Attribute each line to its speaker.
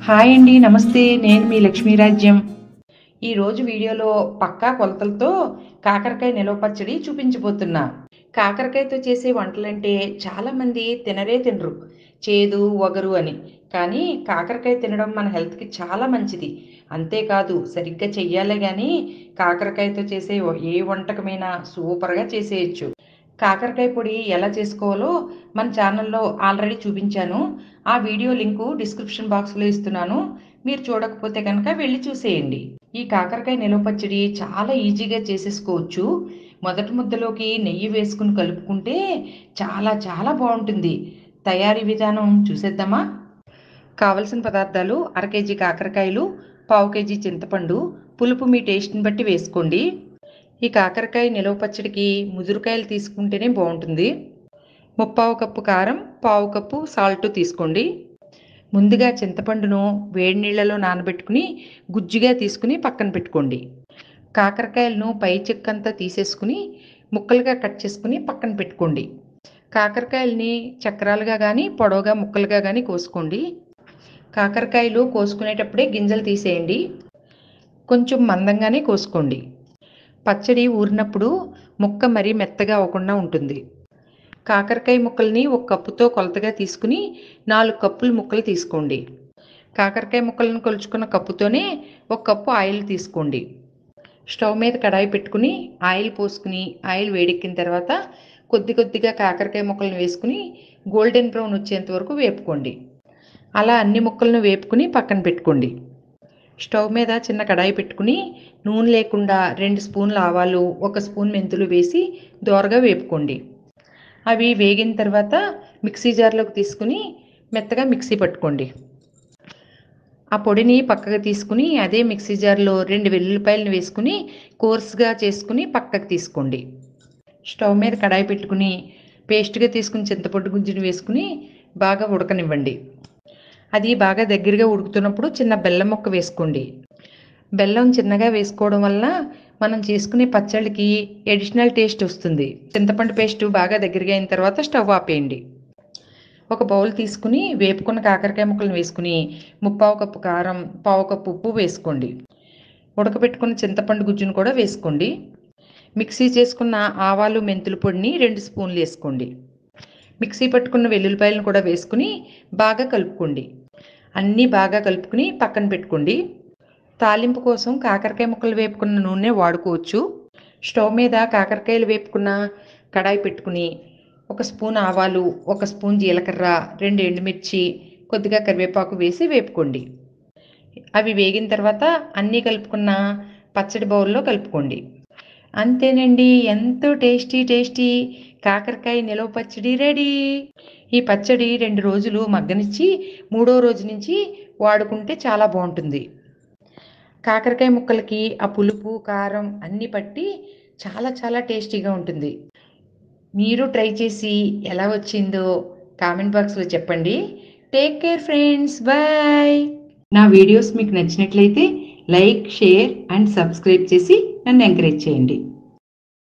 Speaker 1: Hi అండి, నమస్తే. నేను మీ లక్ష్మీరాజ్యం. ఈరోజు వీడియోలో పక్కా కొలతలతో కాకరకాయ నిలవ పచ్చడి చూపించబోతున్నా. కాకరకాయతో చేసే వంటలంటే చాలామంది తినరు, చేదు వగరు అని. కానీ కాకరకాయ తినడం మన హెల్త్కి చాలా మంచిది. అంతేకాదు, సరిగ్గా చెయ్యాలే కానీ కాకరకాయతో చేసే ఏ వంటకమైనా సూపర్గా చేసేయచ్చు. కాకరకాయ పొడి ఎలా చేసుకోవాలో మన ఛానల్లో ఆల్రెడీ చూపించాను. ఆ వీడియో లింకు డిస్క్రిప్షన్ బాక్స్లో ఇస్తున్నాను. మీరు చూడకపోతే కనుక వెళ్ళి చూసేయండి. ఈ కాకరకాయ నిలవ పచ్చడి చాలా ఈజీగా చేసేసుకోవచ్చు. మొదటి ముద్దలోకి నెయ్యి వేసుకుని కలుపుకుంటే చాలా చాలా బాగుంటుంది. తయారీ విధానం చూసేద్దామా? కావలసిన పదార్థాలు: అర కేజీ కాకరకాయలు, పావు కేజీ చింతపండు. పులుపు మీ టేస్ట్ని బట్టి వేసుకోండి. ఈ కాకరకాయ నిలవ పచ్చడికి ముదురుకాయలు తీసుకుంటేనే బాగుంటుంది. ముప్పావు కప్పు కారం, పావు కప్పు సాల్ట్ తీసుకోండి. ముందుగా చింతపండును వేడి నీళ్ళలో నానబెట్టుకుని గుజ్జుగా తీసుకుని పక్కన పెట్టుకోండి. కాకరకాయలను పై చెక్కంతా తీసేసుకుని ముక్కలుగా కట్ చేసుకుని పక్కన పెట్టుకోండి. కాకరకాయలని చక్రాలుగా కానీ పొడవుగా ముక్కలుగా కానీ కోసుకోండి. కాకరకాయలు కోసుకునేటప్పుడే గింజలు తీసేయండి. కొంచెం మందంగానే కోసుకోండి. పచ్చడి ఊరినప్పుడు ముక్క మరీ మెత్తగా అవ్వకుండా ఉంటుంది. కాకరకాయ ముక్కల్ని ఒక కప్పుతో కొలతగా తీసుకుని 4 కప్పులు ముక్కలు తీసుకోండి. కాకరకాయ ముక్కలను కొలుచుకున్న కప్పుతోనే 1 కప్పు ఆయిల్ తీసుకోండి. స్టవ్ మీద కడాయి పెట్టుకుని ఆయిల్ పోసుకుని ఆయిల్ వేడెక్కిన తర్వాత కొద్ది కొద్దిగా కాకరకాయ ముక్కలను వేసుకుని గోల్డెన్ బ్రౌన్ వచ్చేంత వరకు వేపుకోండి. అలా అన్ని ముక్కలను వేపుకుని పక్కన పెట్టుకోండి. స్టవ్ మీద చిన్న కడాయి పెట్టుకుని నూనె లేకుండా 2 స్పూన్ల ఆవాలు, 1 స్పూన్ మెంతులు వేసి దోరగా వేపుకోండి. అవి వేగిన తర్వాత మిక్సీ జార్లోకి తీసుకుని మెత్తగా మిక్సీ పట్టుకోండి. ఆ పొడిని పక్కకు తీసుకుని అదే మిక్సీ జార్లో 2 వెల్లుల్లిపాయలను వేసుకుని కోర్స్గా చేసుకుని పక్కకు తీసుకోండి. స్టవ్ మీద కడాయి పెట్టుకుని పేస్ట్గా తీసుకుని చింతపండు గుజ్జుని వేసుకుని బాగా ఉడకనివ్వండి. అది బాగా దగ్గరగా ఉడుకుతున్నప్పుడు చిన్న బెల్లం ముక్క వేసుకోండి. బెల్లం చిన్నగా వేసుకోవడం వల్ల మనం చేసుకునే పచ్చళ్ళకి అడిషనల్ టేస్ట్ వస్తుంది. చింతపండు పేస్ట్ బాగా దగ్గరగా అయిన తర్వాత స్టవ్ ఆపేయండి. ఒక బౌల్ తీసుకుని వేపుకున్న కాకరకాయ ముక్కలను వేసుకుని ముప్పావు కప్పు కారం, పావు కప్పు ఉప్పు వేసుకోండి. ఉడకబెట్టుకున్న చింతపండు గుజ్జును కూడా వేసుకోండి. మిక్సీ చేసుకున్న ఆవాలు మెంతుల పొడిని 2 స్పూన్లు వేసుకోండి. మిక్సీ పట్టుకున్న వెల్లుల్లిపాయలను కూడా వేసుకుని బాగా కలుపుకోండి. అన్నీ బాగా కలుపుకుని పక్కన పెట్టుకోండి. తాలింపు కోసం కాకరకాయ ముక్కలు వేపుకున్న నూనె వాడుకోవచ్చు. స్టవ్ మీద కాకరకాయలు వేపుకున్న కడాయి పెట్టుకుని 1 స్పూన్ ఆవాలు, 1 స్పూన్ జీలకర్ర, 2 ఎండుమిర్చి, కొద్దిగా కరివేపాకు వేసి వేపుకోండి. అవి వేగిన తర్వాత అన్నీ కలుపుకున్న పచ్చడి బౌల్లో కలుపుకోండి. అంతేనండి, ఎంతో టేస్టీ కాకరకాయ నిలవ పచ్చడి రెడీ. ఈ పచ్చడి 2 రోజులు మగ్గనిచ్చి 3వ రోజు నుంచి వాడుకుంటే చాలా బాగుంటుంది. కాకరకాయ ముక్కలకి ఆ పులుపు, కారం అన్నీ పట్టి చాలా చాలా టేస్టీగా ఉంటుంది. మీరు ట్రై చేసి ఎలా వచ్చిందో కామెంట్ బాక్స్లో చెప్పండి. Take care friends, bye. నా వీడియోస్ మీకు నచ్చినట్లయితే లైక్, షేర్ అండ్ సబ్స్క్రైబ్ చేసి నన్ను ఎంకరేజ్ చేయండి.